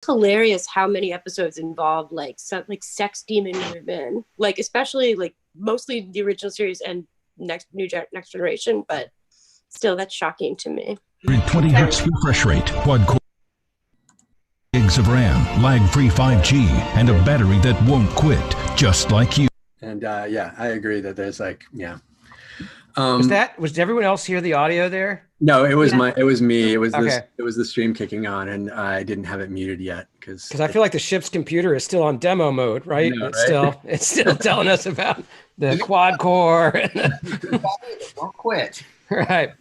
hilarious how many episodes involved like sex demon women, like especially like mostly the original series and next generation, but still that's shocking to me. 20 hertz refresh rate, quad core gigs of RAM, lag-free 5G, and a battery that won't quit, just like you. And yeah, I agree that there's like, yeah. Was everyone else hear the audio there? No, it was it was me. It was okay. It was the stream kicking on, and I didn't have it muted yet because I feel like the ship's computer is still on demo mode, right? Know, it's still telling us about the quad core. Won't quit. Right.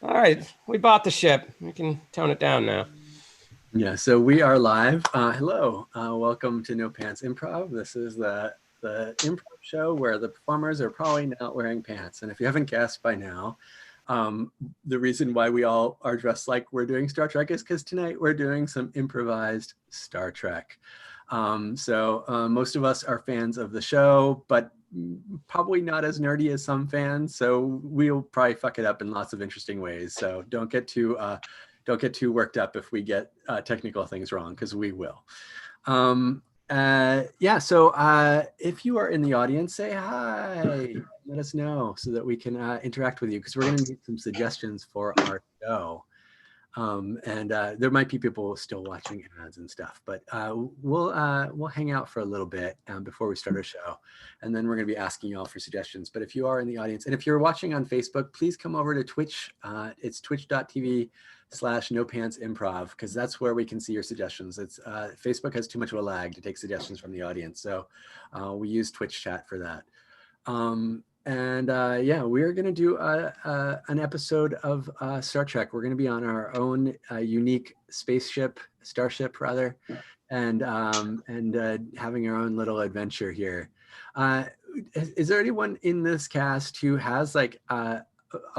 All right, we bought the ship. We can tone it down now. Yeah, so we are live. Hello, welcome to NoPants Improv. This is the improv show where the performers are probably not wearing pants. And if you haven't guessed by now, the reason why we all are dressed like we're doing Star Trek is because tonight we're doing some improvised Star Trek. So most of us are fans of the show, but probably not as nerdy as some fans. So we'll probably fuck it up in lots of interesting ways. So don't get too worked up if we get technical things wrong, because we will. Yeah, so if you are in the audience, say hi, let us know so that we can interact with you, because we're going to need some suggestions for our show. And there might be people still watching ads and stuff, but we'll hang out for a little bit before we start our show, and then we're going to be asking you all for suggestions. But if you are in the audience, and if you're watching on Facebook, please come over to Twitch. It's twitch.tv/NoPants Improv, because that's where we can see your suggestions. It's Facebook has too much of a lag to take suggestions from the audience, so we use Twitch chat for that. And yeah, we're going to do an episode of Star Trek. We're going to be on our own unique starship rather, and having our own little adventure here. Is there anyone in this cast who has like a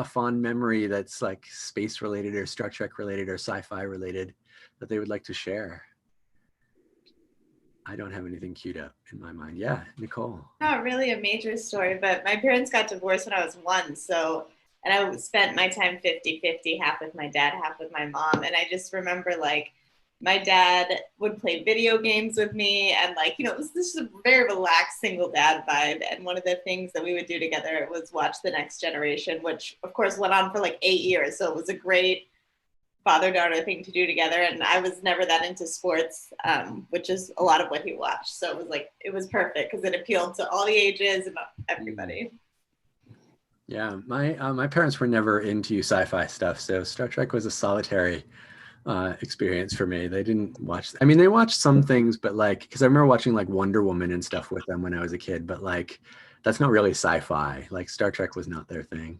fond memory that's like space related or Star Trek related or sci-fi related that they would like to share? I don't have anything queued up in my mind. Yeah, Nicole. Not really a major story, but my parents got divorced when I was 1. So, and I spent my time 50-50, half with my dad, half with my mom. And I just remember like my dad would play video games with me, and like, you know, this is a very relaxed single dad vibe. And one of the things that we would do together was watch The Next Generation, which of course went on for like 8 years. So it was a great father-daughter thing to do together. And I was never that into sports, which is a lot of what he watched. So it was perfect because it appealed to all the ages and everybody. Yeah, my parents were never into sci-fi stuff, so Star Trek was a solitary experience for me. They didn't watch, I mean, they watched some things, but like, because I remember watching like Wonder Woman and stuff with them when I was a kid, but like, that's not really sci-fi. Like Star Trek was not their thing.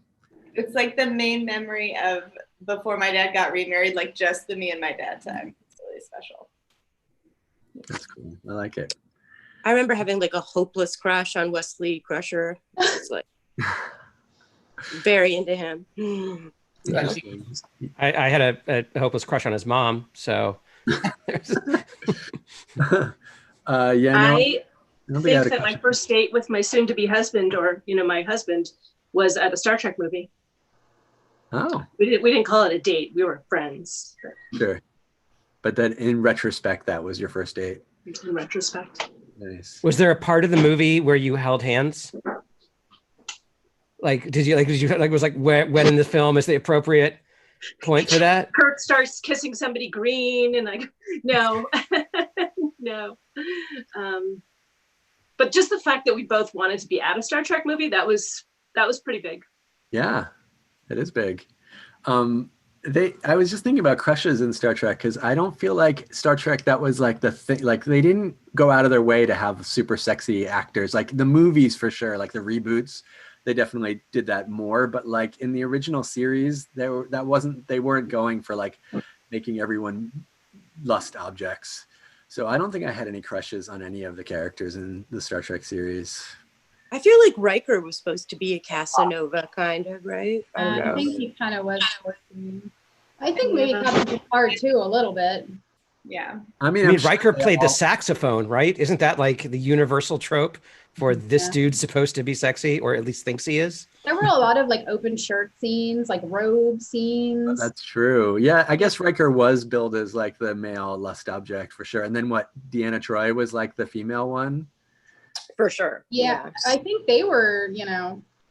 It's like the main memory of before my dad got remarried, like just the me and my dad time. It's really special. That's cool. I like it. I remember having like a hopeless crush on Wesley Crusher. It's like very into him. I had a hopeless crush on his mom, so I think that my first date with my soon-to-be husband, or my husband, was at a Star Trek movie. Oh, we didn't call it a date. We were friends. Sure. But then in retrospect, that was your first date. In retrospect. Nice. Was there a part of the movie where you held hands? Like, was when in the film is the appropriate point for that? Kirk starts kissing somebody green, and I go, no, no. But just the fact that we both wanted to be at a Star Trek movie, that was pretty big. Yeah, it is big. I was just thinking about crushes in Star Trek, because I don't feel like Star Trek, that was like the thing, like they didn't go out of their way to have super sexy actors. Like the movies for sure, like the reboots, they definitely did that more. But like in the original series, they weren't going for like making everyone lust objects. So I don't think I had any crushes on any of the characters in the Star Trek series. I feel like Riker was supposed to be a Casanova, kind of, right? I think he kind of was. I think maybe Captain Picard too, a little bit. Yeah. I mean Riker played the saxophone, right? Isn't that like the universal trope for this Yeah. dude's supposed to be sexy, or at least thinks he is. There were a lot of like open shirt scenes, like robe scenes. That's true. Yeah, I guess Riker was billed as like the male lust object for sure. And then what? Deanna Troi was like the female one. For sure. Yeah, I think they were,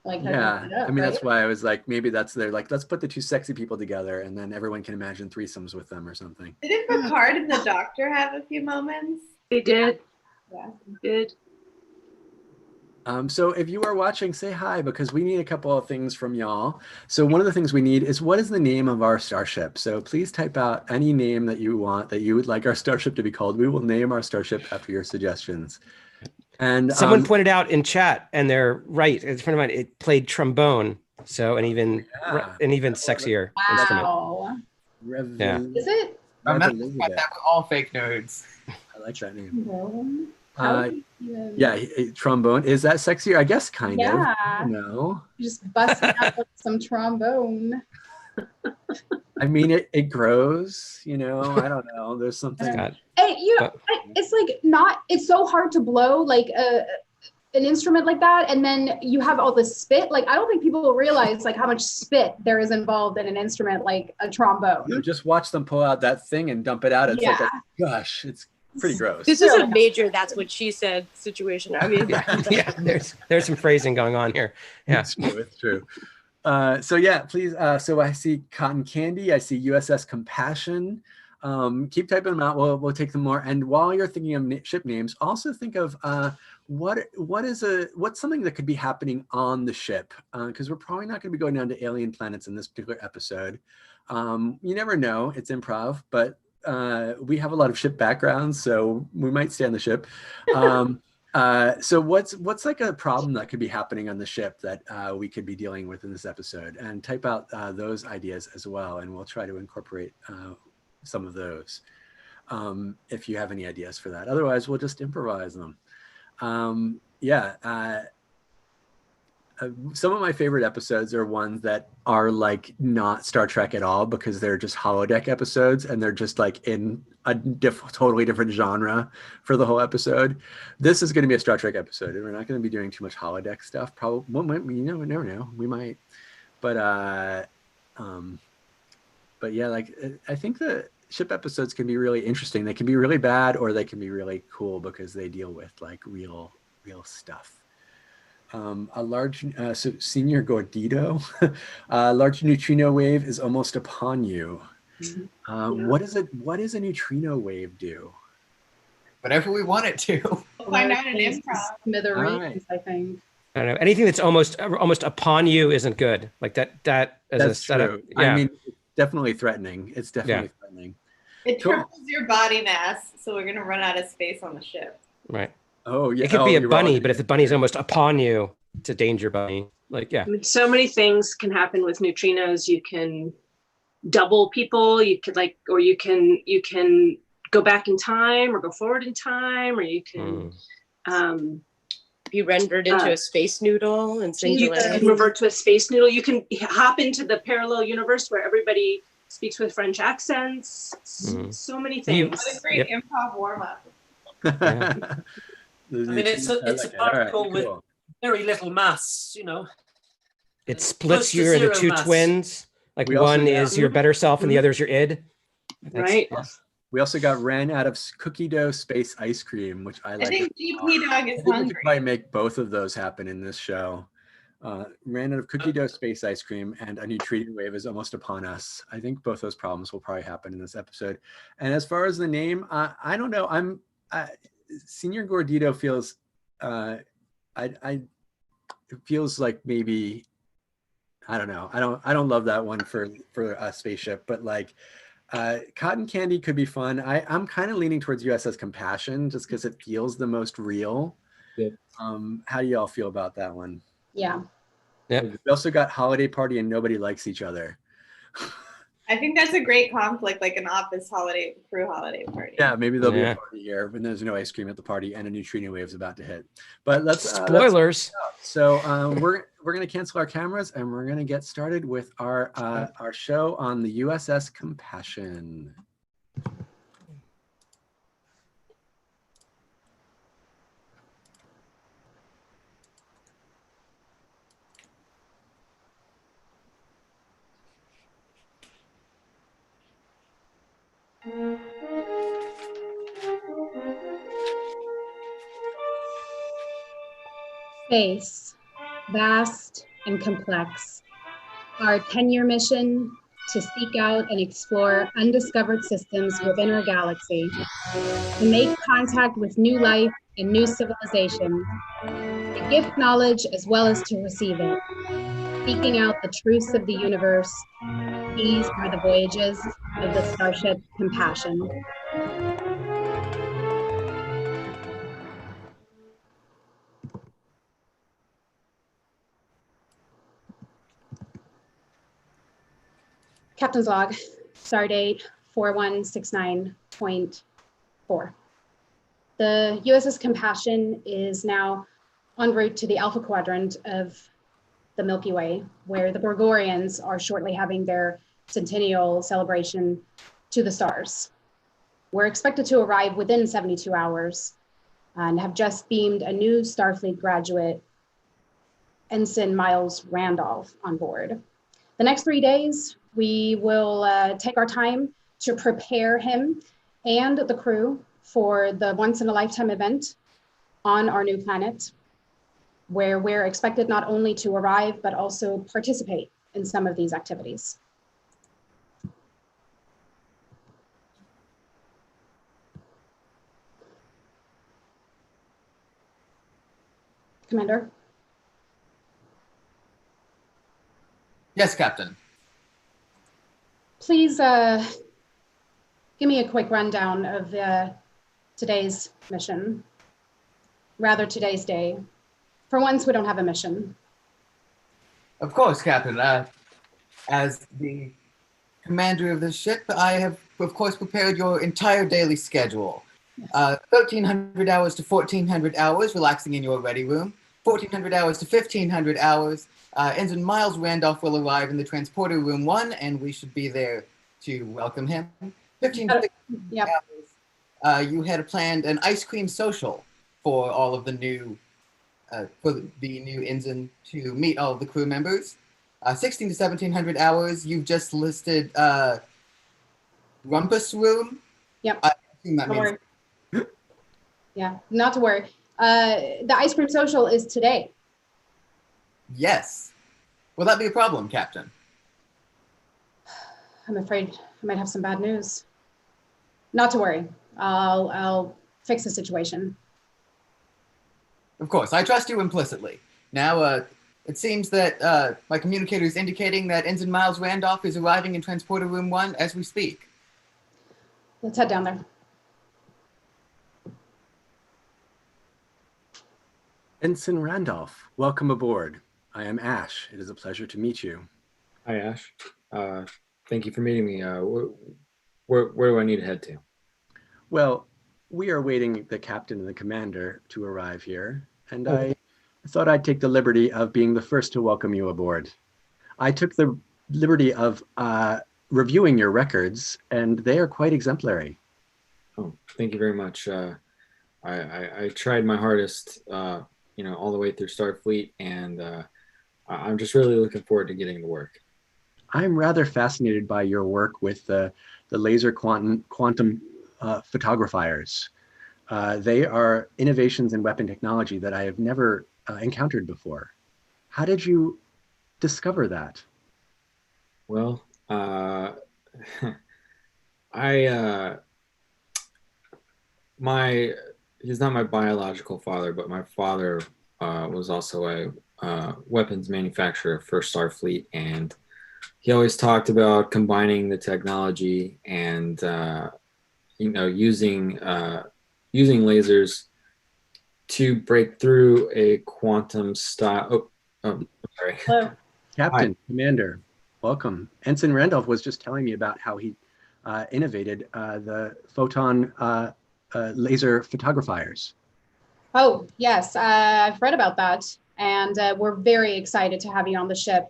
like hooking Yeah, it up, I mean right? that's why I was like, maybe that's their like, let's put the two sexy people together, and then everyone can imagine threesomes with them or something. Didn't Picard and the Doctor have a few moments? They did. Yeah. They did. So if you are watching, say hi, because we need a couple of things from y'all. So one of the things we need is, what is the name of our starship? So please type out any name that you want, that you would like our starship to be called. We will name our starship after your suggestions. And Someone pointed out in chat, and they're right. It's a friend of mine. It played trombone, so an even sexier instrument. Wow. Yeah. Is it? I'm that with all fake nerds. I like that name. Trombone? How would you even- Yeah, trombone. Is that sexier? I guess kind Yeah. of. No. Just busting out with some trombone. I mean, it grows, I don't know. There's something. Scott. Hey, it's like it's so hard to blow like an instrument like that, and then you have all this spit. Like, I don't think people realize like how much spit there is involved in an instrument like a trombone. Just watch them pull out that thing and dump it out. It's like, Yeah. gosh, it's pretty gross. This is a major "that's what she said" situation. I mean, Yeah, there's some phrasing going on here. Yeah, It's true. So yeah, please. So I see Cotton Candy. I see USS Compassion. Keep typing them out. We'll take them more. And while you're thinking of ship names, also think of what's something that could be happening on the ship, because we're probably not going to be going down to alien planets in this particular episode. You never know. It's improv, but we have a lot of ship backgrounds, so we might stay on the ship. So what's like a problem that could be happening on the ship that we could be dealing with in this episode? And type out those ideas as well, and we'll try to incorporate some of those if you have any ideas for that. Otherwise, we'll just improvise them. Some of my favorite episodes are ones that are like not Star Trek at all, because they're just holodeck episodes, and they're just like in a totally different genre for the whole episode. This is going to be a Star Trek episode, and we're not going to be doing too much holodeck stuff. Probably, we never know. We might, but yeah, like I think the ship episodes can be really interesting. They can be really bad, or they can be really cool because they deal with like real stuff. A large, so Senior Gordito, a large neutrino wave is almost upon you. What does a neutrino wave do? Whatever we want it to. We'll find out in improv. Smithereens, Right. I think. I don't know. Anything that's almost upon you isn't good. Like that as That's a setup. true. Yeah. I mean, it's definitely threatening. It's definitely threatening. It Cool. triples your body mass, so we're gonna run out of space on the ship. Right. Oh yeah. It could be a you're bunny, right. but if the bunny's almost upon you, it's a danger bunny. Like, yeah. I mean, so many things can happen with neutrinos. You can double people. You could you can go back in time or go forward in time, or you can be rendered into a space noodle and you can revert to a space noodle. You can hop into the parallel universe where everybody speaks with French accents. So many things. What a great improv warm-up. Yeah. I mean, it's a particle with very little mass, It Close splits to you into zero two mass. twins. Like We also one got- is your better self and the other's your id. Right. We also got ran out of cookie dough space ice cream, which I like. I think GP Dog is I think we could hungry. probably make both of those happen in this show. Ran out of cookie dough space ice cream, and a neutrino wave is almost upon us. I think both those problems will probably happen in this episode. And as far as the name, I don't know. Senior Gordito feels, it feels like maybe, I don't know. I don't love that one for a spaceship, but like, Cotton Candy could be fun. I'm kind of leaning towards USS Compassion just because it feels the most real. Good. How do y'all feel about that one? Yeah. Yeah. We also got Holiday Party and Nobody Likes Each Other. I think that's a great conflict, like an office crew holiday party. Yeah, maybe there'll be Yeah. a party here when there's no ice cream at the party and a neutrino wave's about to hit. But let's Spoilers. So we're gonna cancel our cameras and we're gonna get started with our show on the USS Compassion. space, vast and complex. Our 10-year mission to seek out and explore undiscovered systems within our galaxy, to make contact with new life and new civilizations, to gift knowledge as well as to receive it, seeking out the truths of the universe. These are the voyages of the Starship Compassion. Captain's log, stardate 4169.4. The USS Compassion is now en route to the Alpha Quadrant of the Milky Way, where the Gorgorians are shortly having their centennial celebration to the stars. We're expected to arrive within 72 hours and have just beamed a new Starfleet graduate, Ensign Miles Randolph, on board. The next 3 days, we will take our time to prepare him and the crew for the once-in-a-lifetime event on our new planet, where we're expected not only to arrive, but also participate in some of these activities. Commander? Yes, Captain. Please give me a quick rundown of today's mission, rather today's day. For once, we don't have a mission. Of course, Captain. As the commander of the ship, I have, of course, prepared your entire daily schedule. 1,300 hours to 1,400 hours, relaxing in your ready room. 1,400 hours to 1,500 hours. Ensign Miles Randolph will arrive in the transporter room 1, and we should be there to welcome him. 1,500 Yep. hours. You had planned an ice cream social for all of the new ensign to meet all of the crew members. 16 to 1,700 hours. You've just listed Rumpus Room. Yep. I assume that Don't means. worry. Yeah, not to worry. The ice cream social is today. Yes. Will that be a problem, Captain? I'm afraid I might have some bad news. Not to worry. I'll fix the situation. Of course, I trust you implicitly. Now, it seems that my communicator is indicating that Ensign Miles Randolph is arriving in Transporter Room 1 as we speak. Let's head down there. Ensign Randolph, welcome aboard. I am Ash. It is a pleasure to meet you. Hi, Ash. Thank you for meeting me. Where do I need to head to? Well, we are waiting the captain and the commander to arrive here, and I thought I'd take the liberty of being the first to welcome you aboard. I took the liberty of reviewing your records, and they are quite exemplary. Oh, thank you very much. I tried my hardest, all the way through Starfleet, and I'm just really looking forward to getting to work. I'm rather fascinated by your work with the laser quantum photographiers. They are innovations in weapon technology that I have never encountered before. How did you discover that? Well, he's not my biological father, but my father was also a weapons manufacturer for Starfleet, and he always talked about combining the technology and using lasers to break through a quantum style. Sorry. Hello. Captain, Commander, welcome. Ensign Randolph was just telling me about how he innovated the photon laser photographers. Oh, yes, I've read about that, and we're very excited to have you on the ship.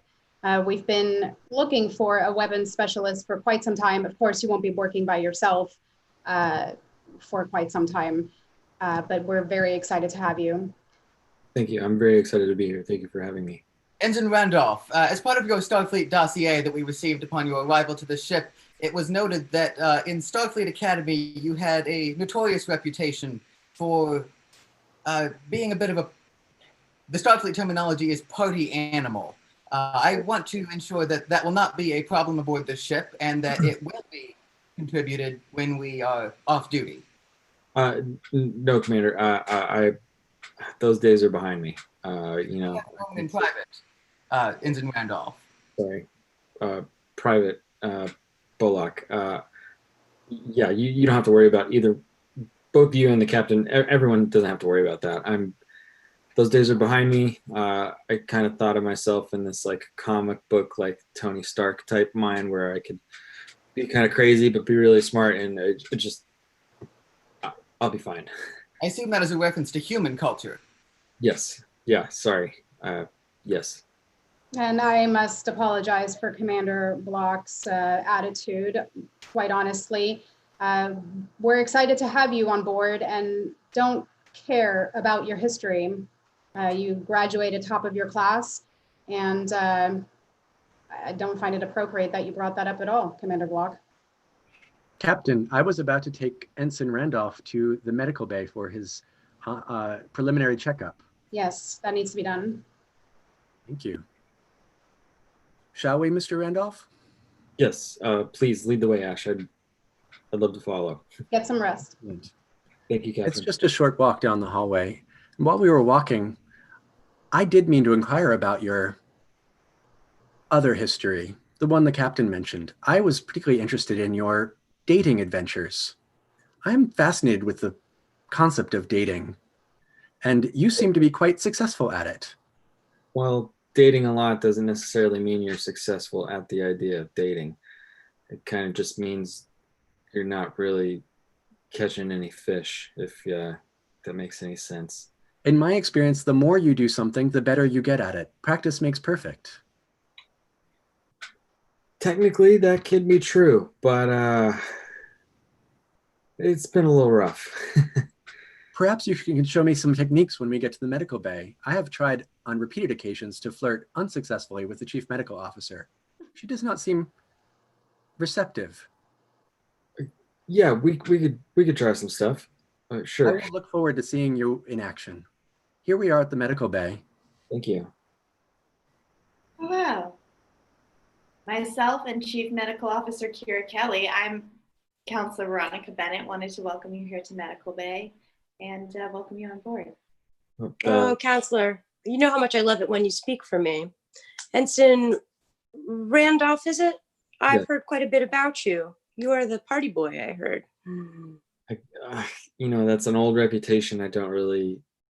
We've been looking for a weapons specialist for quite some time. Of course, you won't be working by yourself for quite some time, but we're very excited to have you. Thank you. I'm very excited to be here. Thank you for having me. Ensign Randolph, as part of your Starfleet dossier that we received upon your arrival to the ship, it was noted that in Starfleet Academy, you had a notorious reputation for being a bit of a the Starfleet terminology is party animal. I want to ensure that that will not be a problem aboard the ship and that it will be contributed when we are off duty. No, Commander. Those days are behind me. In private, Ensign Randolph. Sorry, Private Bullock. Yeah, you don't have to worry about either. Both you and the captain. Everyone doesn't have to worry about that. Those days are behind me. I kind of thought of myself in this like comic book, like Tony Stark type mind, where I could be kind of crazy but be really smart, and I'll be fine. I assume that as a reference to human culture. Yes. Yeah. Sorry. Yes. And I must apologize for Commander Block's attitude, quite honestly. We're excited to have you on board and don't care about your history. You graduated top of your class, and I don't find it appropriate that you brought that up at all, Commander Block. Captain, I was about to take Ensign Randolph to the medical bay for his preliminary checkup. Yes, that needs to be done. Thank you. Shall we, Mr. Randolph? Yes. Please lead the way, Ash. I'd love to follow. Get some rest. Thank you, Captain. It's just a short walk down the hallway. And while we were walking, I did mean to inquire about your other history, the one the captain mentioned. I was particularly interested in your dating adventures. I'm fascinated with the concept of dating, and you seem to be quite successful at it. Well, dating a lot doesn't necessarily mean you're successful at the idea of dating. It kind of just means you're not really catching any fish, if that makes any sense. In my experience, the more you do something, the better you get at it. Practice makes perfect. Technically, that could be true, but it's been a little rough. Perhaps you can show me some techniques when we get to the medical bay. I have tried on repeated occasions to flirt unsuccessfully with the chief medical officer. She does not seem receptive. Yeah, we could try some stuff. Sure. I will look forward to seeing you in action. Here we are at the medical bay. Thank you. Hello. Myself and Chief Medical Officer Kira Kelly. I'm Counselor Veronica Bennett. Wanted to welcome you here to Medical Bay and welcome you on board. Oh, Counselor, you know how much I love it when you speak for me. Ensign Randolph, is it? I've heard quite a bit about you. You are the party boy, I heard. That's an old reputation. I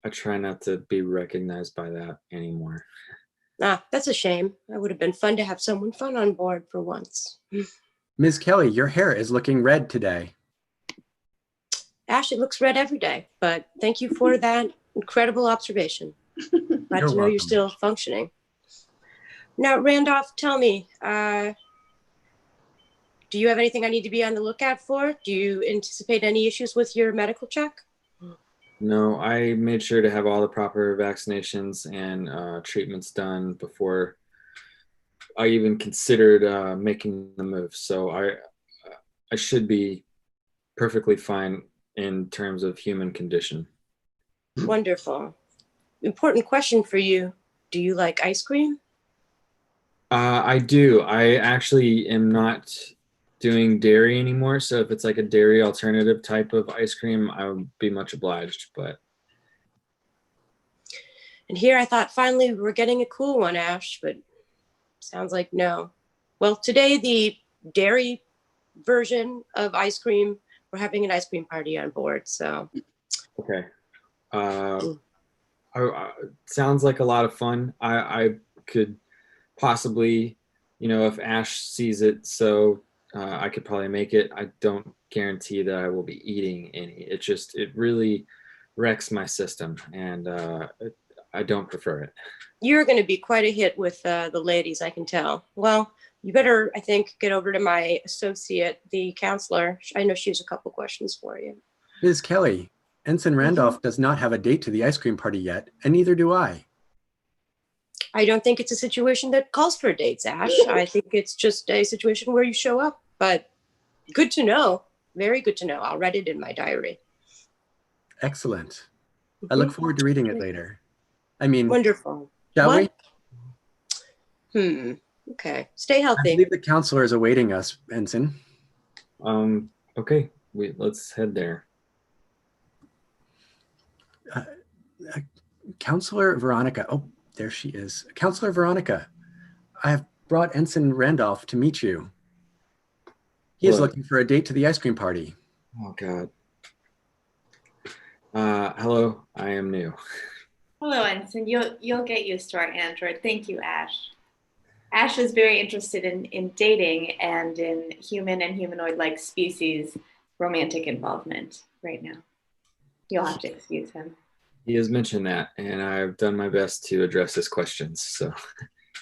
try not to be recognized by that anymore. That's a shame. It would have been fun to have someone fun on board for once. Ms. Kelly, your hair is looking red today. Ash, it looks red every day, but thank you for that incredible observation. Glad to know you're still functioning. Now, Randolph, tell me, do you have anything I need to be on the lookout for? Do you anticipate any issues with your medical check? No, I made sure to have all the proper vaccinations and treatments done before I even considered making the move. So I should be perfectly fine in terms of human condition. Wonderful. Important question for you. Do you like ice cream? I do. I actually am not doing dairy anymore, so if it's like a dairy alternative type of ice cream, I would be much obliged. And here I thought finally we were getting a cool one, Ash, but sounds like no. Well, today the dairy version of ice cream, we're having an ice cream party on board, so. Okay. Sounds like a lot of fun. I could possibly, if Ash sees it, so I could probably make it. I don't guarantee that I will be eating any. It really wrecks my system, and I don't prefer it. You're going to be quite a hit with the ladies, I can tell. Well, you better, I think, get over to my associate, the counselor. I know she has a couple questions for you. Ms. Kelly, Ensign Randolph does not have a date to the ice cream party yet, and neither do I. I don't think it's a situation that calls for dates, Ash. I think it's just a situation where you show up, but good to know. Very good to know. I'll write it in my diary. Excellent. I look forward to reading it later. I mean, Wonderful. shall we? Okay. Stay I healthy. believe the counselor is awaiting us, Ensign. Okay. Let's head there. Counselor Veronica. Oh, there she is. Counselor Veronica, I have brought Ensign Randolph to meet you. He is looking for a date to the ice cream party. Oh, God. Hello, I am new. Hello, Ensign. You'll get used to our android. Thank you, Ash. Ash is very interested in dating and in human and humanoid-like species romantic involvement right now. You'll have to excuse him. He has mentioned that, and I've done my best to address his questions. So,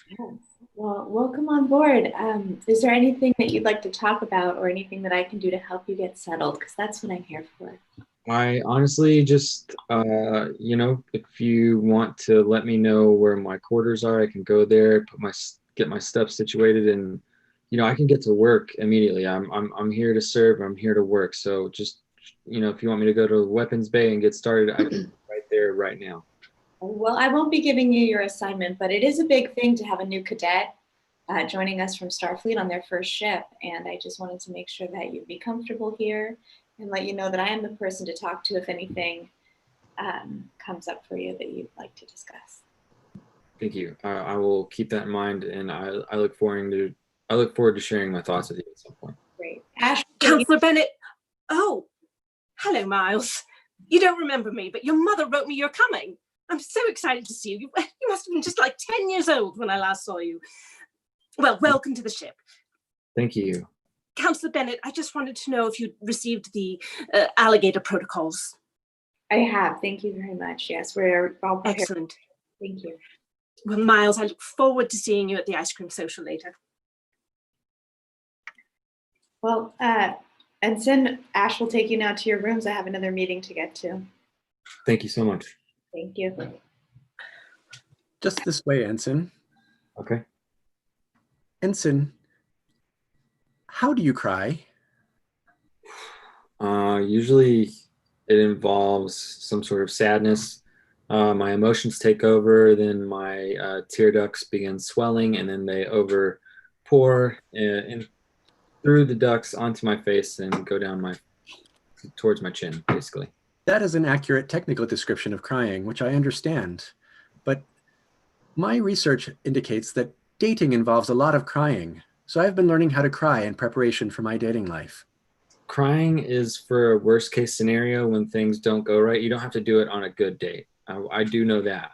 Yes. Well, welcome on board. Is there anything that you'd like to talk about or anything that I can do to help you get settled? Because that's what I'm here for. I honestly just, if you want to let me know where my quarters are, I can go there, get my stuff situated, and I can get to work immediately. I'm here to serve. I'm here to work. So just, if you want me to go to weapons bay and get started, I can be right there right now. Well, I won't be giving you your assignment, but it is a big thing to have a new cadet joining us from Starfleet on their first ship. And I just wanted to make sure that you'd be comfortable here and let you know that I am the person to talk to if anything comes up for you that you'd like to discuss. Thank you. I will keep that in mind, and I look forward to sharing my thoughts with you at some point. Great. Ash, Counselor Bennett. Oh, hello, Miles. You don't remember me, but your mother wrote me you're coming. I'm so excited to see you. You must have been just like 10 years old when I last saw you. Well, welcome to the ship. Thank you. Counselor Bennett, I just wanted to know if you'd received the alligator protocols. I have. Thank you very much. Yes, we're all prepared. Excellent. Thank you. Well, Miles, I look forward to seeing you at the ice cream social later. Well, Ensign, Ash will take you now to your rooms. I have another meeting to get to. Thank you so much. Thank you. Just this way, Ensign. Okay. Ensign, how do you cry? Usually it involves some sort of sadness. My emotions take over, then my tear ducts begin swelling, and then they pour in through the ducts onto my face and go down towards my chin, basically. That is an accurate technical description of crying, which I understand. But my research indicates that dating involves a lot of crying. So I've been learning how to cry in preparation for my dating life. Crying is for a worst case scenario when things don't go right. You don't have to do it on a good date. I do know that.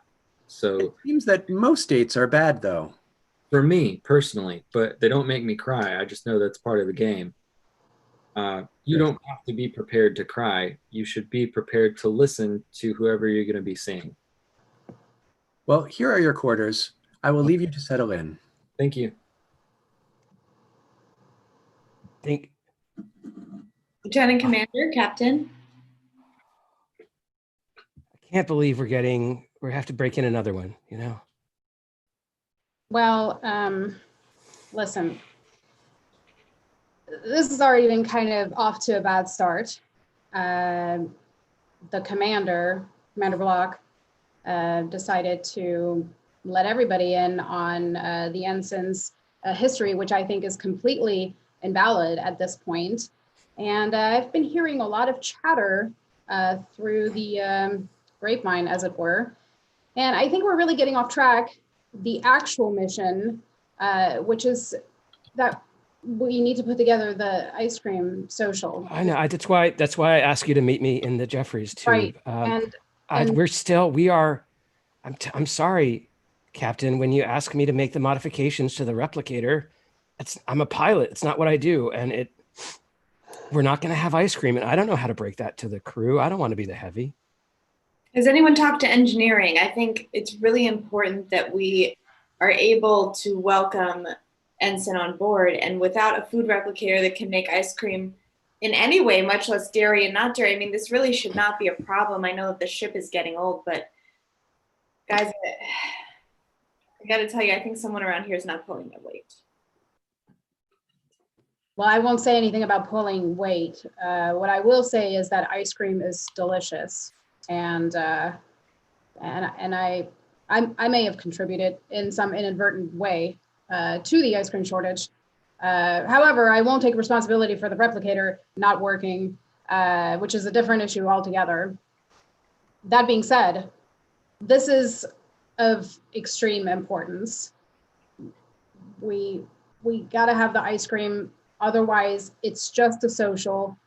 So it seems that most dates are bad, though. For me, personally, but they don't make me cry. I just know that's part of the game. You don't have to be prepared to cry. You should be prepared to listen to whoever you're going to be seeing. Well, here are your quarters. I will leave you to settle in. Thank you. Lieutenant Commander, Captain. I can't believe we have to break in another one, Well, listen, this has already been kind of off to a bad start. The Commander Block, decided to let everybody in on the ensign's history, which I think is completely invalid at this point. And I've been hearing a lot of chatter through the grapevine, as it were. And I think we're really getting off track. The actual mission, which is that we need to put together the ice cream social. I know. That's why I asked you to meet me in the Jeffries too. Right. I'm sorry, Captain, when you ask me to make the modifications to the replicator, I'm a pilot. It's not what I do. And we're not going to have ice cream. And I don't know how to break that to the crew. I don't want to be the heavy. Has anyone talked to engineering? I think it's really important that we are able to welcome Ensign on board, and without a food replicator that can make ice cream in any way, much less dairy and not dairy, I mean, this really should not be a problem. I know that the ship is getting old, but guys, I got to tell you, I think someone around here is not pulling their weight. Well, I won't say anything about pulling weight. What I will say is that ice cream is delicious. And I I may have contributed in some inadvertent way to the ice cream shortage. However, I won't take responsibility for the replicator not working, which is a different issue altogether. That being said, this is of extreme importance. We gotta have the ice cream, otherwise it's just a social.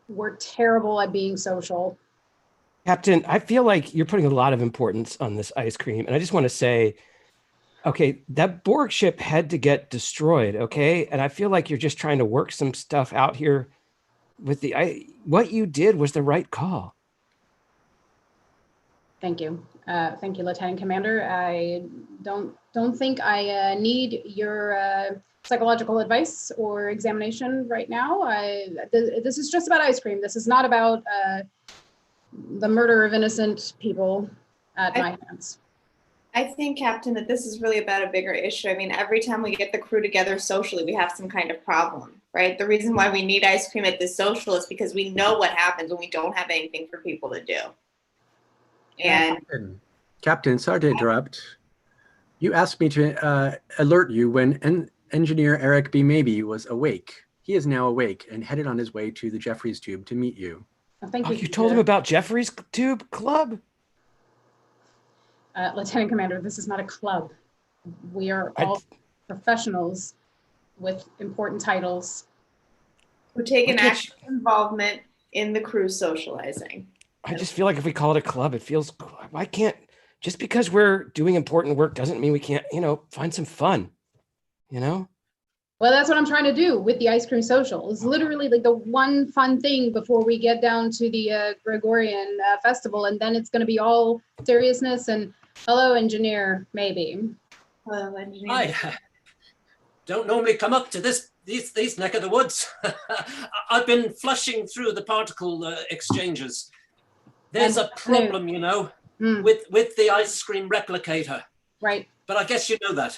We're terrible at being social. Captain, I feel like you're putting a lot of importance on this ice cream. And I just want to say, okay, that Borg ship had to get destroyed, okay? And I feel like you're just trying to work some stuff out here with what you did was the right call. Thank you. Thank you, Lieutenant Commander. I don't think I need your psychological advice or examination right now. This is just about ice cream. This is not about the murder of innocent people at my hands. I think, Captain, that this is really about a bigger issue. I mean, every time we get the crew together socially, we have some kind of problem, right? The reason why we need ice cream at this social is because we know what happens when we don't have anything for people to do. And Captain, sorry to interrupt. You asked me to alert you when engineer Eric B. Maybe was awake. He is now awake and headed on his way to the Jeffries tube to meet you. Thank you. You told him about Jeffries Tube Club? Lieutenant Commander, this is not a club. We are all professionals with important titles. Who take an active involvement in the crew socializing. I just feel like if we call it a club, it feels, why can't, just because we're doing important work doesn't mean we can't, find some fun, Well, that's what I'm trying to do with the ice cream social. It's literally like the one fun thing before we get down to the Gregorian festival, and then it's going to be all seriousness and hello, engineer, maybe. Hello, engineer. I don't normally come up to these neck of the woods. I've been flushing through the particle exchanges. There's a problem, with the ice cream replicator. Right. But I guess you know that.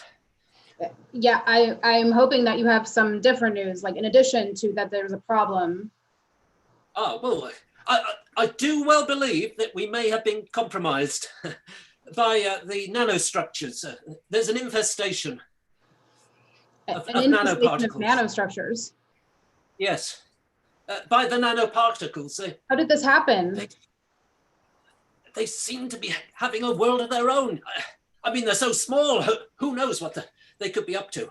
Yeah, I'm hoping that you have some different news, like in addition to that there's a problem. Oh, well, I do well believe that we may have been compromised by the nanostructures. There's an infestation of nanoparticles. Of nanostructures? Yes, by the nanoparticles. How did this happen? They seem to be having a world of their own. I mean, they're so small. Who knows what they could be up to?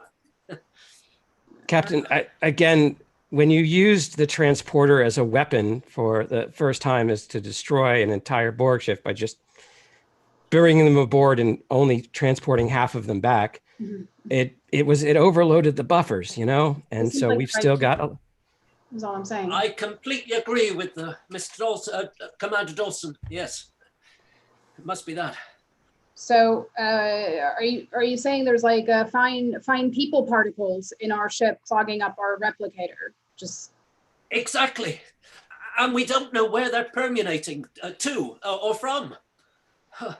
Captain, again, when you used the transporter as a weapon for the first time is to destroy an entire Borg ship by just burying them aboard and only transporting half of them back, it overloaded the buffers, and so we've still got. That's all I'm saying. I completely agree with Mr. Dawson, Commander Dawson. Yes, it must be that. So, are you saying there's like fine people particles in our ship clogging up our replicator? Just exactly, and we don't know where they're permeating to or from. Huh.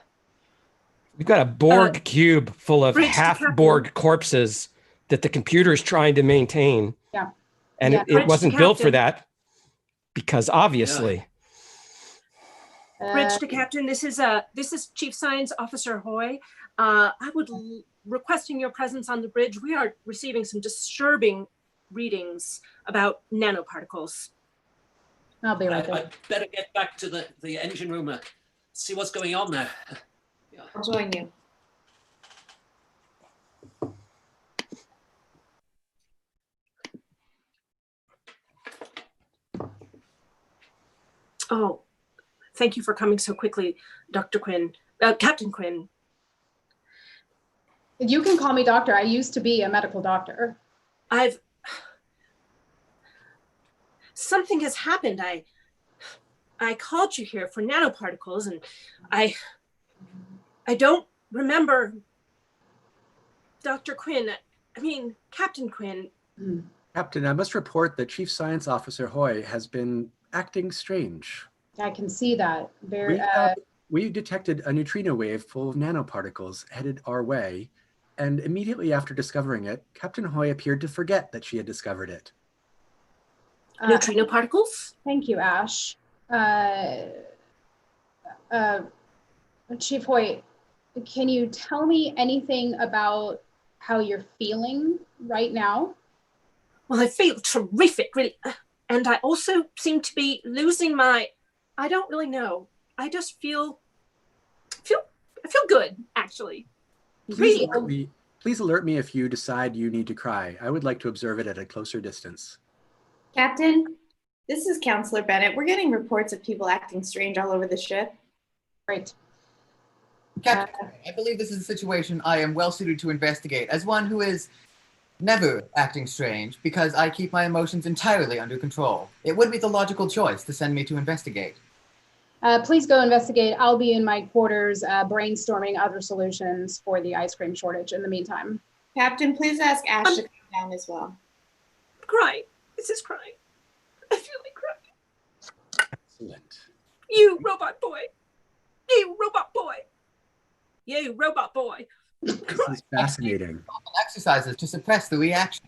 We've got a Borg cube full of half Borg corpses that the computer is trying to maintain. Yeah, and it wasn't built for that because obviously. Yeah. Bridge to Captain, this is Chief Science Officer Hoy. I would requesting your presence on the bridge. We are receiving some disturbing readings about nanoparticles. I'll be right there. I better get back to the engine room, see what's going on there. I'll join you. Oh. Thank you for coming so quickly, Dr. Quinn, Captain Quinn. You can call me doctor. I used to be a medical doctor. Something has happened. I called you here for nanoparticles, and I don't remember Dr. Quinn. I mean, Captain Quinn. Captain, I must report that Chief Science Officer Hoy has been acting strange. I can see that. We detected a neutrino wave full of nanoparticles headed our way, and immediately after discovering it, Captain Hoy appeared to forget that she had discovered it. Neutrino particles? Thank you, Ash. Chief Hoy, can you tell me anything about how you're feeling right now? Well, I feel terrific, really. And I also seem to be losing my, I don't really know. I just I feel good, actually. Please alert me if you decide you need to cry. I would like to observe it at a closer distance. Captain, this is Counselor Bennett. We're getting reports of people acting strange all over the ship. Right. Captain, I believe this is a situation I am well suited to investigate as one who is never acting strange because I keep my emotions entirely under control. It would be the logical choice to send me to investigate. Please go investigate. I'll be in my quarters brainstorming other solutions for the ice cream shortage in the meantime. Captain, please ask Ash to come down as well. Crying. This is crying. I feel like crying. Excellent. You robot boy. You robot boy. You robot boy. This is fascinating. Exercises to suppress the reaction.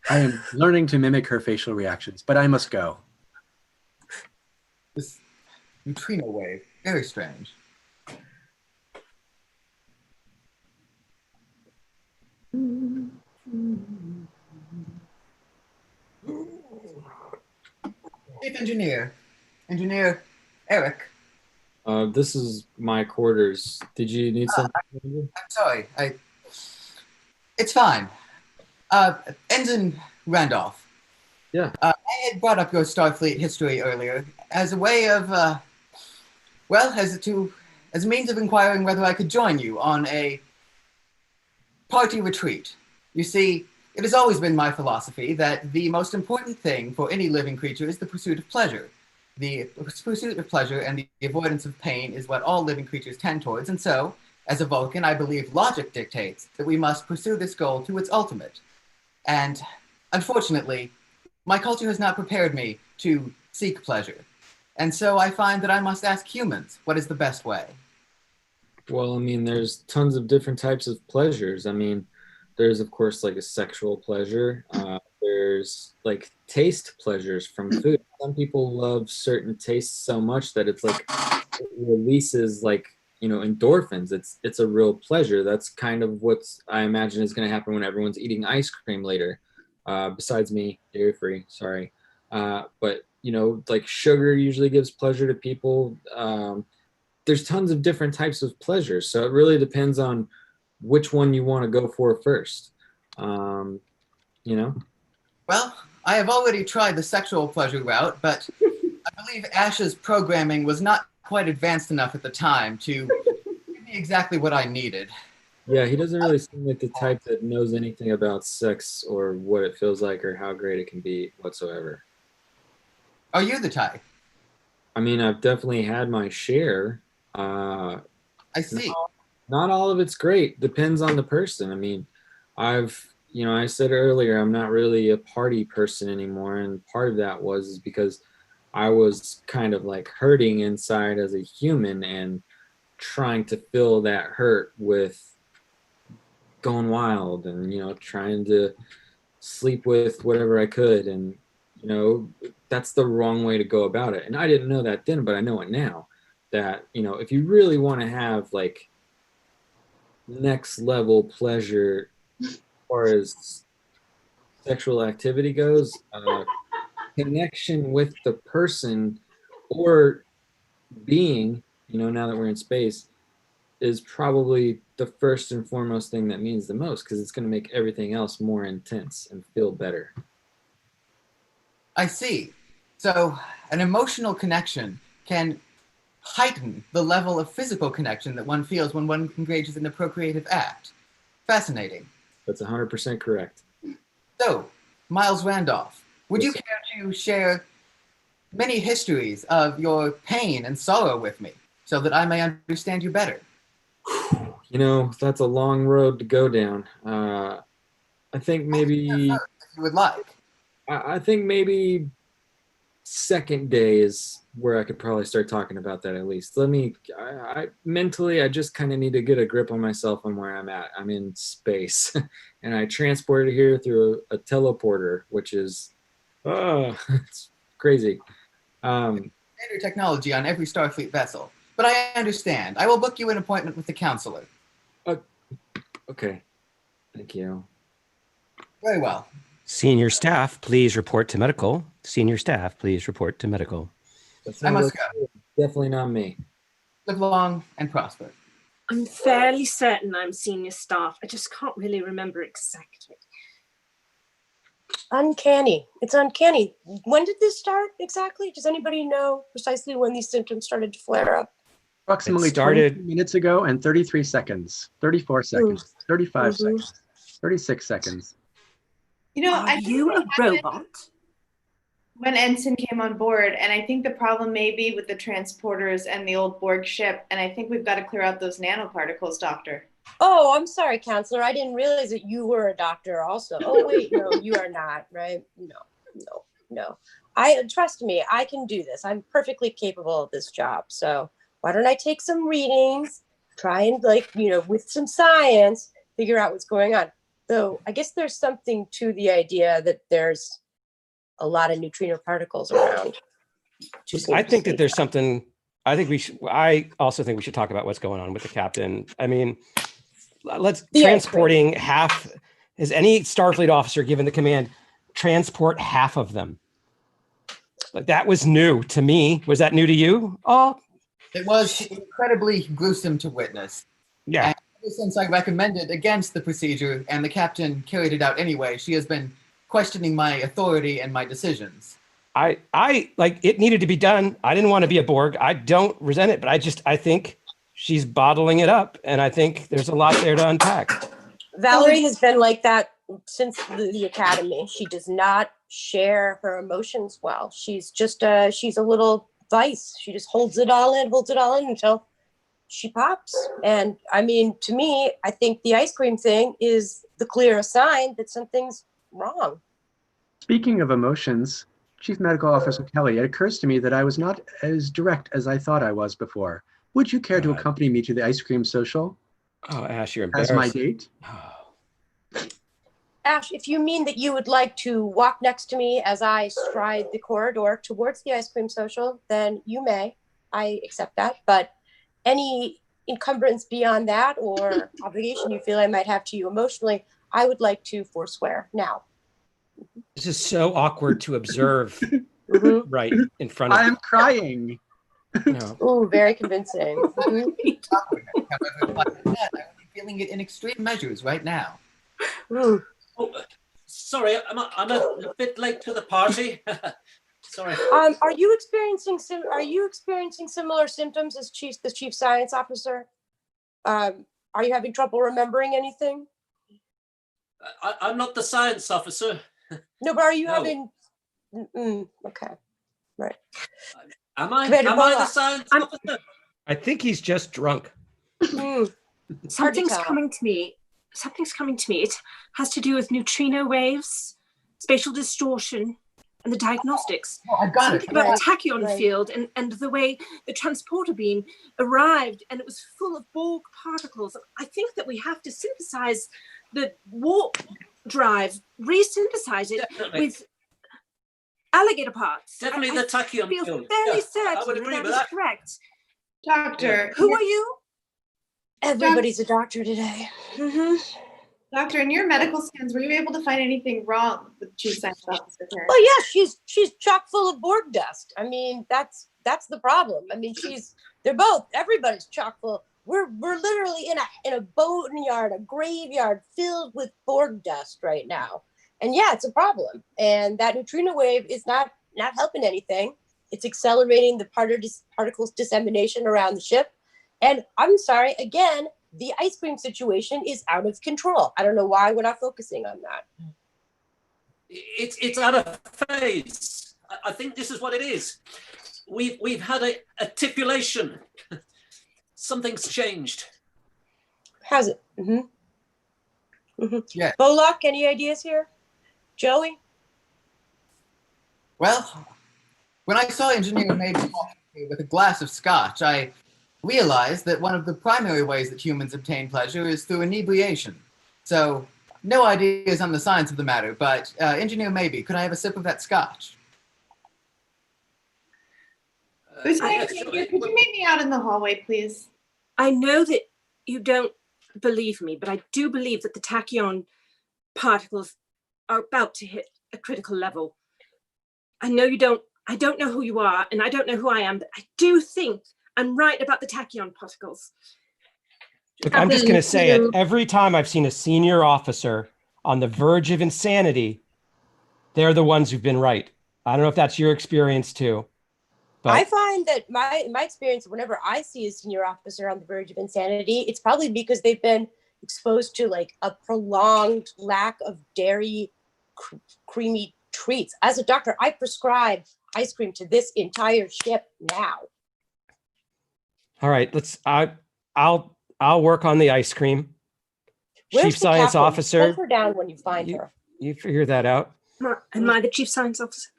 I am learning to mimic her facial reactions, but I must go. This neutrino wave, very strange. Chief Engineer Eric. This is my quarters. Did you need something? I'm sorry. It's fine. Ensign Randolph. Yeah. I had brought up your Starfleet history earlier as a way of, as a means of inquiring whether I could join you on a party retreat. You see, it has always been my philosophy that the most important thing for any living creature is the pursuit of pleasure. The pursuit of pleasure and the avoidance of pain is what all living creatures tend towards, and so, as a Vulcan, I believe logic dictates that we must pursue this goal to its ultimate. And, unfortunately, my culture has not prepared me to seek pleasure. And so I find that I must ask humans what is the best way. Well, I mean, there's tons of different types of pleasures. I mean, there's, of course, like a sexual pleasure. There's like taste pleasures from food. Some people love certain tastes so much that it's like it releases like, endorphins. It's a real pleasure. That's kind of what I imagine is going to happen when everyone's eating ice cream later. Besides me, dairy free, sorry. But, like sugar usually gives pleasure to people. There's tons of different types of pleasures. So it really depends on which one you want to go for first. Well, I have already tried the sexual pleasure route, but I believe Ash's programming was not quite advanced enough at the time to give me exactly what I needed. Yeah, he doesn't really seem like the type that knows anything about sex or what it feels like or how great it can be whatsoever. Are you the type? I mean, I've definitely had my share. I see. Not all of it's great. Depends on the person. I mean, I said earlier, I'm not really a party person anymore. And part of that was because I was kind of like hurting inside as a human and trying to fill that hurt with going wild and, trying to sleep with whatever I could. And, that's the wrong way to go about it. And I didn't know that then, but I know it now that, if you really want to have like next level pleasure as far as sexual activity goes, connection with the person or being, now that we're in space, is probably the first and foremost thing that means the most, because it's going to make everything else more intense and feel better. I see. So an emotional connection can heighten the level of physical connection that one feels when one engages in a procreative act. Fascinating. That's 100% correct. So, Miles Randolph, would you care to share many histories of your pain and sorrow with me so that I may understand you better? That's a long road to go down. I think maybe... If you would like. I think maybe second day is where I could probably start talking about that at least. Mentally, I just kind of need to get a grip on myself on where I'm at. I'm in space and I transported here through a teleporter, which is, it's crazy. Standard technology on every Starfleet vessel. but I understand. I will book you an appointment with the counselor. Okay. Thank you. Very well. Senior staff, please report to medical. Senior staff, please report to medical. I must go. Definitely not me. Live long and prosper. I'm fairly certain I'm senior staff. I just can't really remember exactly. Uncanny. It's uncanny. When did this start exactly? Does anybody know precisely when these symptoms started to flare up? Approximately It started 20 minutes ago and 33 seconds, 34 seconds, 35 seconds, 36 seconds. You know, Are I think you what a happened robot? when Ensign came on board, and I think the problem may be with the transporters and the old Borg ship, and I think we've got to clear out those nanoparticles, Doctor. Oh, I'm sorry, counselor. I didn't realize that you were a doctor also. Oh, wait, no, you are not, right? No. Trust me, I can do this. I'm perfectly capable of this job. So why don't I take some readings, try and with some science, figure out what's going on. Though I guess there's something to the idea that there's a lot of neutrino particles around. I think that there's something. I also think we should talk about what's going on with the captain. I mean, transporting half. Has any Starfleet officer given the command transport half of them? Like, that was new to me. Was that new to you? Oh, it was incredibly gruesome to witness. Yeah. And ever since I recommended against the procedure and the captain carried it out anyway, she has been questioning my authority and my decisions. I like, it needed to be done. I didn't want to be a Borg. I don't resent it, but I think she's bottling it up, and I think there's a lot there to unpack. Valerie has been like that since the academy. She does not share her emotions well. She's just she's a little vice. She just holds it all in until she pops. And I mean, to me, I think the ice cream thing is the clearest sign that something's wrong. Speaking of emotions, Chief Medical Officer Kelly, it occurs to me that I was not as direct as I thought I was before. Would you care to accompany me to the ice cream social? Oh, Ash, you're as embarrassing. my date? Ash, if you mean that you would like to walk next to me as I stride the corridor towards the ice cream social, then you may. I accept that. But any encumbrance beyond that or obligation you feel I might have to you emotionally, I would like to forswear now. This is so awkward to observe right in front of I am crying. No. Oh, very convincing. However, I would be feeling it in extreme measures right now. Oh, sorry, I'm a bit late to the party. Sorry. Are you experiencing similar symptoms as the chief science officer? Are you having trouble remembering anything? I'm not the science officer. No, but are you having? Okay, right. Am I the science officer? I think he's just drunk. Something's coming to me. It has to do with neutrino waves, spatial distortion, and the diagnostics. Oh, I got Something it. about the tachyon field and the way the transporter beam arrived, and it was full of Borg particles. I think that we have to synthesize the warp drive, resynthesize it with alligator parts. Definitely the tachyon field. field. Fairly I would certain agree that with is that. correct. Doctor. Who are you? Everybody's a doctor today. Doctor, in your medical scans, were you able to find anything wrong with Chief Science Officer Karen? Well, yeah, she's chock full of Borg dust. I mean, that's the problem. I mean, everybody's chock full. We're literally in a boneyard, a graveyard filled with Borg dust right now. And yeah, it's a problem. And that neutrino wave is not helping anything. It's accelerating the particles dissemination around the ship. And I'm sorry, again, the ice cream situation is out of control. I don't know why we're not focusing on that. It's out of phase. I think this is what it is. We've had a tipulation. Something's changed. Has it? Yeah. Bolak, any ideas here? Joey? Well, when I saw Engineer Maybe walking with a glass of scotch, I realized that one of the primary ways that humans obtain pleasure is through inebriation. So, no ideas on the science of the matter, but Engineer Maybe, could I have a sip of that scotch? Lieutenant, could you meet me out in the hallway, please? I know that you don't believe me, but I do believe that the tachyon particles are about to hit a critical level. I know you don't, I don't know who you are, and I don't know who I am, but I do think I'm right about the tachyon particles. Look, I'm just going to say it. Every time I've seen a senior officer on the verge of insanity, they're the ones who've been right. I don't know if that's your experience too. But I find that my experience, whenever I see a senior officer on the verge of insanity, it's probably because they've been exposed to like a prolonged lack of dairy creamy treats. As a doctor, I prescribe ice cream to this entire ship now. All right, I'll work on the ice cream. Where's Chief the Science captain? Officer. Hunt her down when you find her. You figure that out. Am I the Chief Science Officer?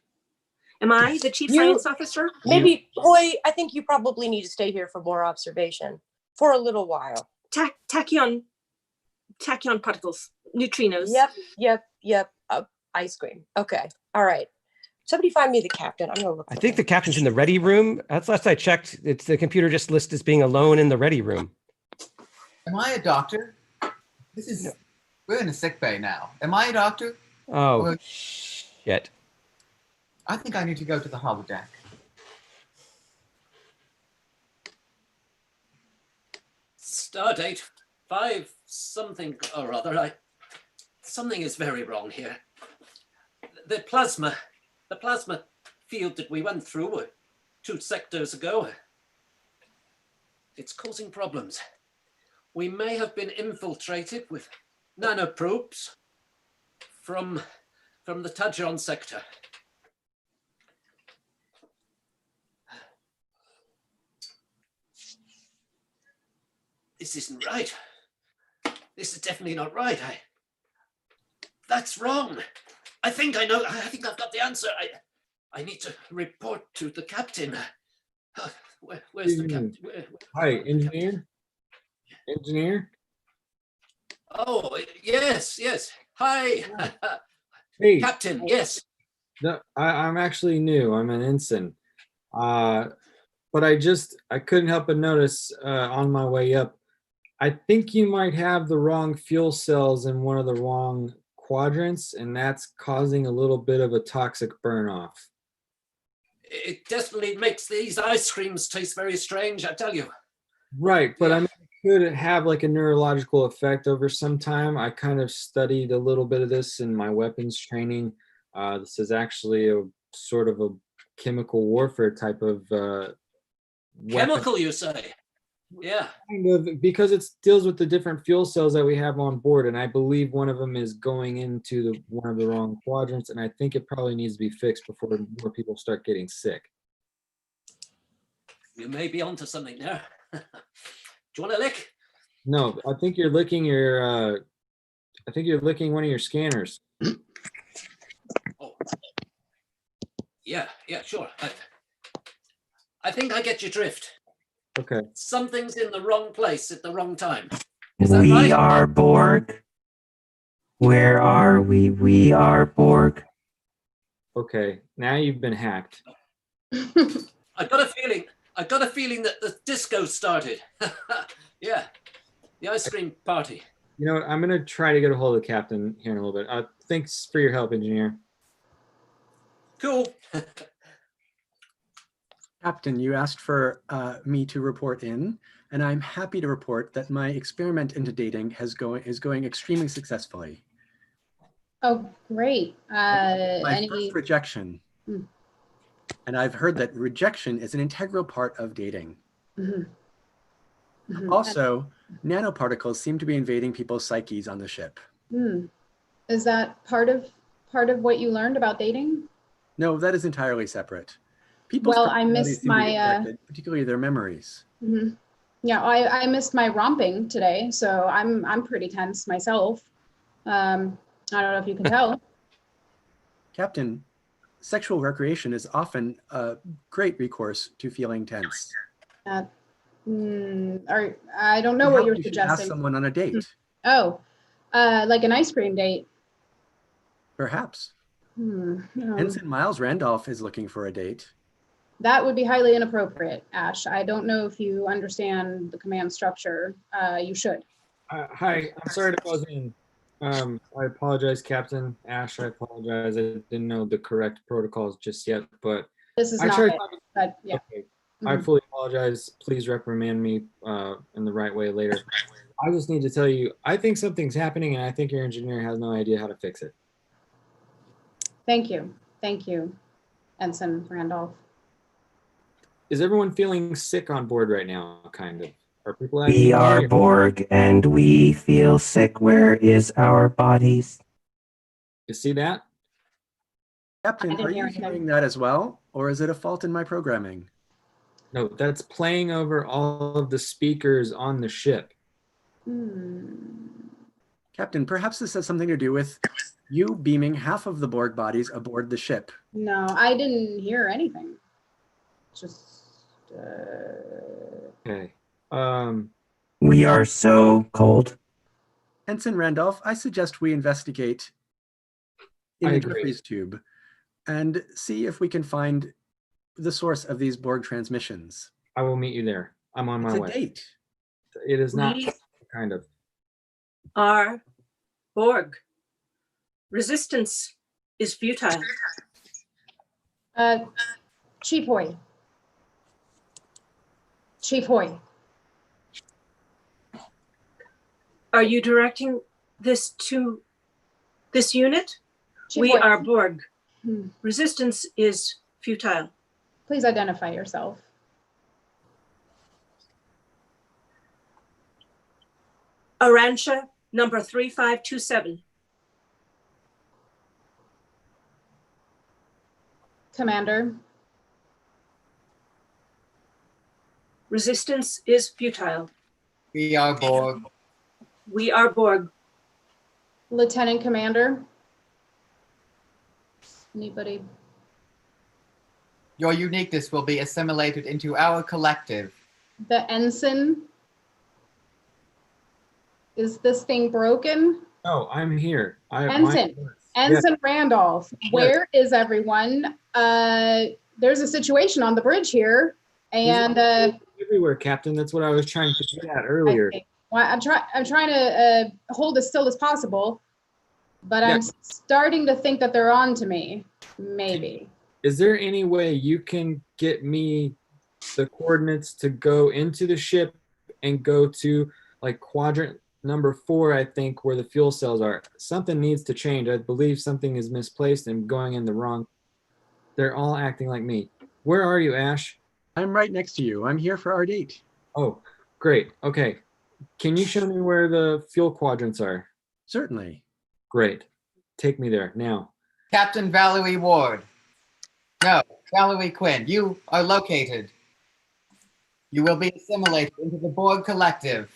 Am I the Chief Science Officer? Maybe, boy, I think you probably need to stay here for more observation for a little while. Tachyon particles, neutrinos. Yep. Ice cream. Okay. All right. Somebody find me the captain. I'm gonna look. I think the captain's in the ready room. That's last I checked. It's the computer just lists as being alone in the ready room. Am I a doctor? We're in a sick bay now. Am I a doctor? Oh, shit. I think I need to go to the holodeck. Stardate 5 something or other. Something is very wrong here. The plasma field that we went through 2 sectors ago, it's causing problems. We may have been infiltrated with nanoprobes from the Tajon sector. This isn't right. This is definitely not right. That's wrong. I think I know. I think I've got the answer. I need to report to the captain. Where's the captain? Hi, engineer. Engineer. Oh, yes. Hi. Hey, Captain. Yes. No, I'm actually new. I'm an ensign. But I couldn't help but notice on my way up, I think you might have the wrong fuel cells in one of the wrong quadrants, and that's causing a little bit of a toxic burn off. It definitely makes these ice creams taste very strange, I tell you. Right, but I mean, it could have like a neurological effect over some time. I kind of studied a little bit of this in my weapons training. This is actually a sort of a chemical warfare type of Chemical, weapon. you say? Yeah. Kind of, because it deals with the different fuel cells that we have on board, and I believe one of them is going into one of the wrong quadrants, and I think it probably needs to be fixed before more people start getting sick. You may be onto something there. Do you want a lick? No, I think you're licking your. I think you're licking one of your scanners. Oh. Yeah, sure. I think I get your drift. Okay. Something's in the wrong place at the wrong time. Is that we right? are Borg. Where are we? We are Borg. Okay, now you've been hacked. I got a feeling that the disco started. Yeah, the ice cream party. You know what? I'm gonna try to get a hold of the captain here in a little bit. Thanks for your help, engineer. Cool. Captain, you asked for me to report in, and I'm happy to report that my experiment into dating is going extremely successfully. Oh, great. My first rejection. And I've heard that rejection is an integral part of dating. Also, nanoparticles seem to be invading people's psyches on the ship. Is that part of what you learned about dating? No, that is entirely separate. People's Well, I missed my particularly their memories. Yeah, I missed my romping today, so I'm pretty tense myself. I don't know if you can tell. Captain, sexual recreation is often a great recourse to feeling tense. I don't know what you're you suggesting. Ask someone on a date. Oh, like an ice cream date. Perhaps. Ensign Miles Randolph is looking for a date. That would be highly inappropriate, Ash. I don't know if you understand the command structure. You should. Hi, I'm sorry to buzz in. I apologize, Captain Ash. I apologize. I didn't know the correct protocols just yet, but This is I not tried. it, but yeah. Okay. I fully apologize. Please reprimand me in the right way later. I just need to tell you, I think something's happening, and I think your engineer has no idea how to fix it. Thank you. Thank you, Ensign Randolph. Is everyone feeling sick on board right now, kind of? Are people We are Borg and we feel sick. Where is our bodies? You see that? Captain, are you hearing that as well? Or is it a fault in my programming? No, that's playing over all of the speakers on the ship. Captain, perhaps this has something to do with you beaming half of the Borg bodies aboard the ship. No, I didn't hear anything. Just. Okay. We are so cold. Ensign Randolph, I suggest we investigate in the Jeffries tube and see if we can find the source of these Borg transmissions. I will meet you there. I'm on my way. It's a date. It is not We kind of. are Borg. Resistance is futile. Chief Hoy. Chief Hoy. Are you directing this to this unit? Chief We Hoy. are Borg. Resistance is futile. Please identify yourself. Aransha, number 3527. Commander. Resistance is futile. We are Borg. We are Borg. Lieutenant Commander. Anybody? Your uniqueness will be assimilated into our collective. The ensign. Is this thing broken? No, I'm here. Ensign Randolph, where is everyone? There's a situation on the bridge here, and everywhere, Captain. That's what I was trying to get at earlier. Well, I'm trying to hold as still as possible, but I'm starting to think that they're on to me. Maybe. Is there any way you can get me the coordinates to go into the ship and go to like quadrant number 4, I think, where the fuel cells are? Something needs to change. I believe something is misplaced and going in the wrong. They're all acting like me. Where are you, Ash? I'm right next to you. I'm here for our date. Oh, great. Okay. Can you show me where the fuel quadrants are? Certainly. Great. Take me there now. Captain Valerie Ward. No, Valerie Quinn. You are located. You will be assimilated into the Borg collective.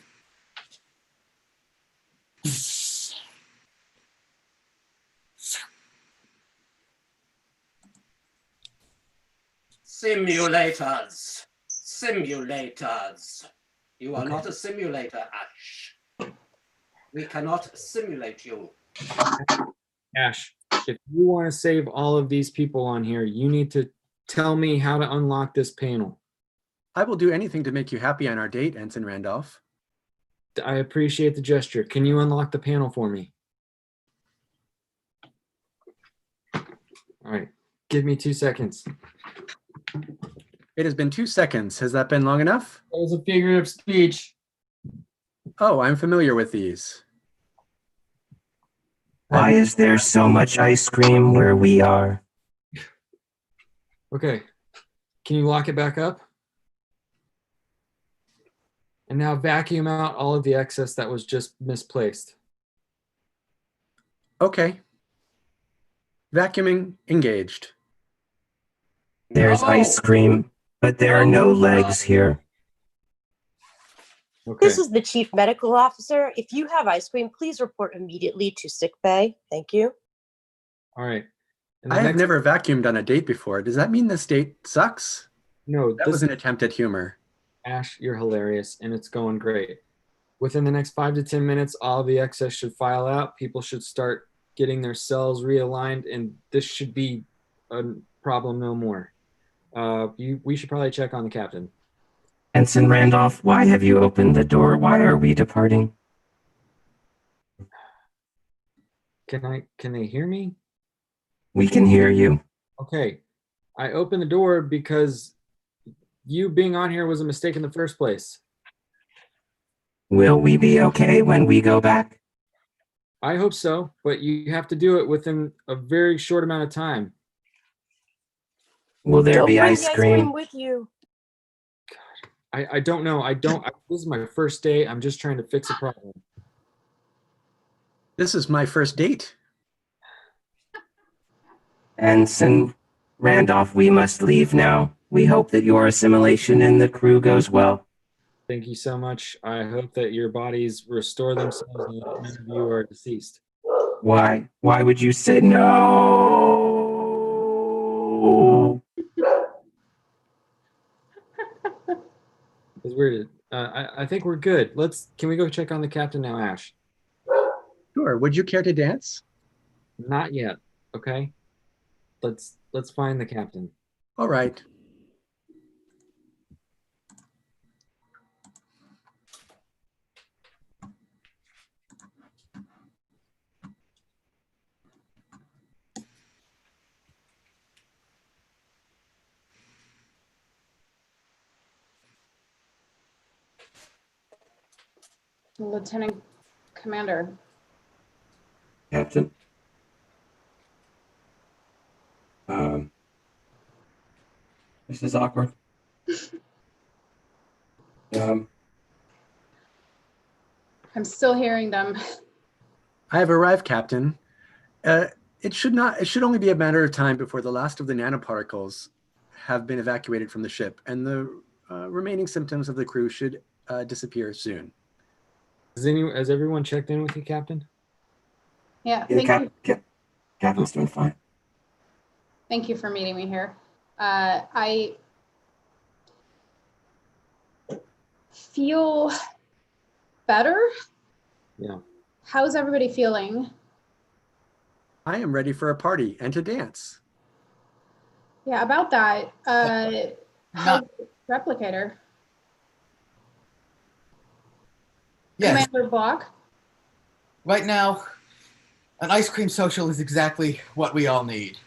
Simulators. Simulators. You are not a simulator, Ash. We cannot simulate you. Ash, if you want to save all of these people on here, you need to tell me how to unlock this panel. I will do anything to make you happy on our date, Ensign Randolph. I appreciate the gesture. Can you unlock the panel for me? All right. Give me 2 seconds. It has been 2 seconds. Has that been long enough? That was a figure of speech. Oh, I'm familiar with these. Why is there so much ice cream where we are? Okay. Can you lock it back up? And now vacuum out all of the excess that was just misplaced. Okay. Vacuuming engaged. There's ice cream, but there are no legs here. Okay. This is the chief medical officer. If you have ice cream, please report immediately to sick bay. Thank you. All right. I have never vacuumed on a date before. Does that mean this date sucks? No, that was an attempt at humor. Ash, you're hilarious, and it's going great. Within the next 5 to 10 minutes, all the excess should file out. People should start getting their cells realigned, and this should be a problem no more. We should probably check on the captain. Ensign Randolph, why have you opened the door? Why are we departing? Can they hear me? We can hear you. Okay. I opened the door because you being on here was a mistake in the first place. Will we be okay when we go back? I hope so, but you have to do it within a very short amount of time. Will there Don't be bring ice the ice cream? cream with you. I don't know. This is my first day. I'm just trying to fix a problem. This is my first date. Ensign Randolph, we must leave now. We hope that your assimilation in the crew goes well. Thank you so much. I hope that your bodies restore themselves and that none of you are deceased. Why? Why would you say no? It's weird. I think we're good. Can we go check on the captain now, Ash? Sure. Would you care to dance? Not yet. Okay. Let's find the captain. All right. Lieutenant Commander. Captain. This is awkward. I'm still hearing them. I have arrived, Captain. It should only be a matter of time before the last of the nanoparticles have been evacuated from the ship, and the remaining symptoms of the crew should disappear soon. Has everyone checked in with you, Captain? Yeah, thank you. Captain's doing fine. Thank you for meeting me here. I feel better. Yeah. How's everybody feeling? I am ready for a party and to dance. Yeah, about that. How's Replicator? Yes. Commander Block? Right now, an ice cream social is exactly what we all need.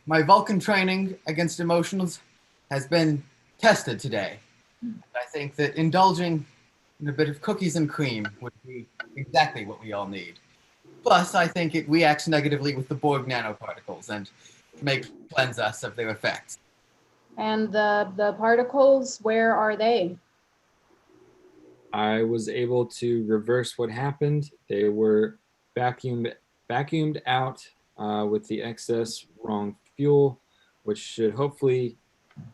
My Vulcan training against emotions has been tested today. I think that indulging in a bit of cookies and cream would be exactly what we all need. Plus, I think it reacts negatively with the Borg nanoparticles and may cleanse us of their effects. And the particles, where are they? I was able to reverse what happened. They were vacuumed out with the excess wrong fuel, which should hopefully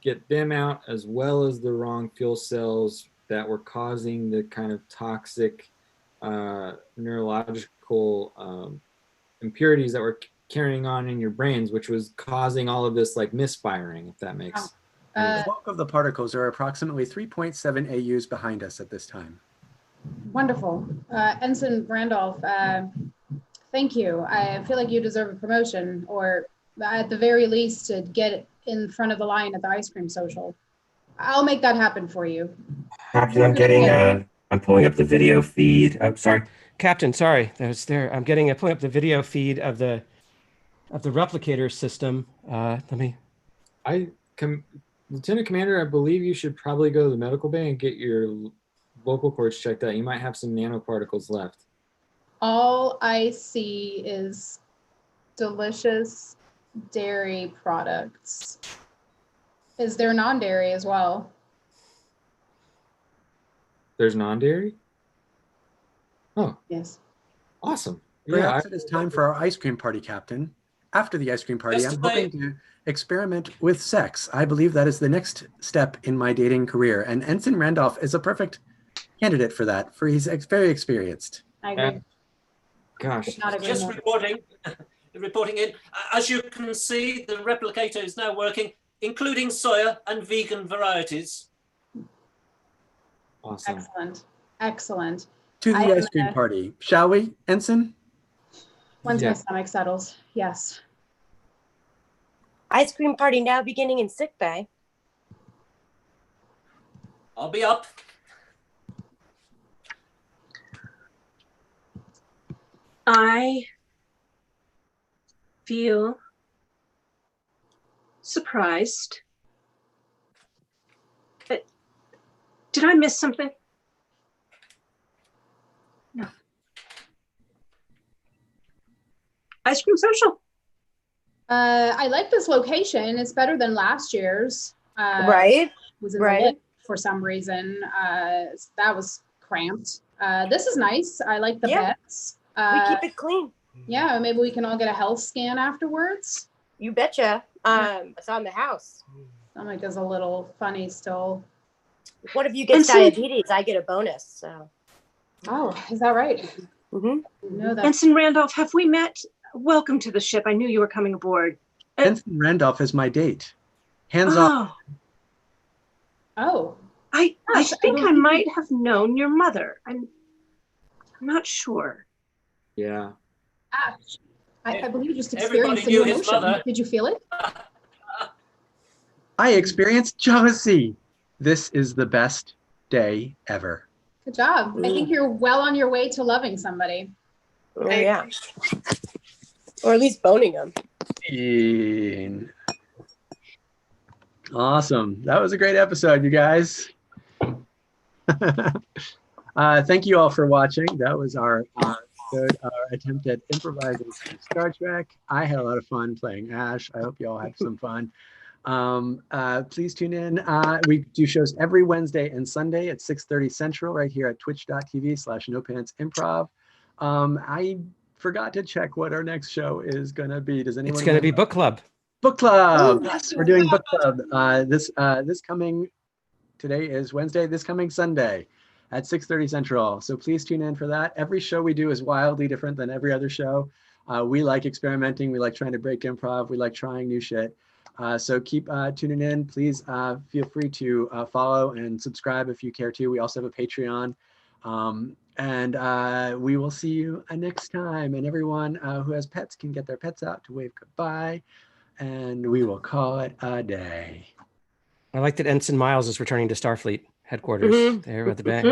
get them out, as well as the wrong fuel cells that were causing the kind of toxic neurological impurities that were carrying on in your brains, which was causing all of this like misfiring, if that makes sense. The bulk of the particles are approximately 3.7 AUs behind us at this time. Wonderful. Ensign Randolph, thank you. I feel like you deserve a promotion, or at the very least to get in front of the line at the ice cream social. I'll make that happen for you. Captain, I'm pulling up the video feed. I'm sorry. Captain, sorry, that was there. I'm pulling up the video feed of the replicator system. Lieutenant Commander, I believe you should probably go to the medical bay and get your vocal cords checked out. You might have some nanoparticles left. All I see is delicious dairy products. Is there non-dairy as well? There's non-dairy? Oh. Yes. Awesome. Perhaps it is time for our ice cream party, Captain. After the ice cream party, I'm hoping to experiment with sex. I believe that is the next step in my dating career, and Ensign Randolph is a perfect candidate for that, for he's very experienced. I agree. Gosh. Just reporting in. As you can see, the replicator is now working, including soya and vegan varieties. Awesome. Excellent. Excellent. To the ice cream party. Shall we, Ensign? Once my stomach settles, yes. Ice cream party now beginning in sick bay. I'll be up. I feel surprised. Did I miss something? No. Ice cream social. I like this location. It's better than last year's. Right. Was in the lift for some reason. That was cramped. This is nice. I like the beds. We keep it clean. Yeah, maybe we can all get a health scan afterwards. You betcha. It's on the house. Stomach is a little funny still. What if you get diabetes? I get a bonus. So. Oh, is that right? Mm-hmm. No, that's... Ensign Randolph, have we met? Welcome to the ship. I knew you were coming aboard. Ensign Randolph is my date. Hands off. Oh. I think I might have known your mother. I'm not sure. Yeah. I believe you just experienced a new emotion. Did you feel it? I experienced jealousy. This is the best day ever. Good job. I think you're well on your way to loving somebody. Oh, yeah. Or at least boning them. Awesome. That was a great episode, you guys. Thank you all for watching. That was our attempt at improvising Star Trek. I had a lot of fun playing Ash. I hope you all had some fun. Please tune in. We do shows every Wednesday and Sunday at 6:30 Central right here at twitch.tv/NoPants Improv. I forgot to check what our next show is going to be. Does anyone? It's going to be book club. Book club. Oh, yes, we're doing book club. This coming, today is Wednesday. This coming Sunday at 6:30 Central. So please tune in for that. Every show we do is wildly different than every other show. We like experimenting. We like trying to break improv. We like trying new shit. So keep tuning in. Please feel free to follow and subscribe if you care to. We also have a Patreon. And we will see you next time. And everyone who has pets can get their pets out to wave goodbye. And we will call it a day. I like that Ensign Miles is returning to Starfleet headquarters there with the back.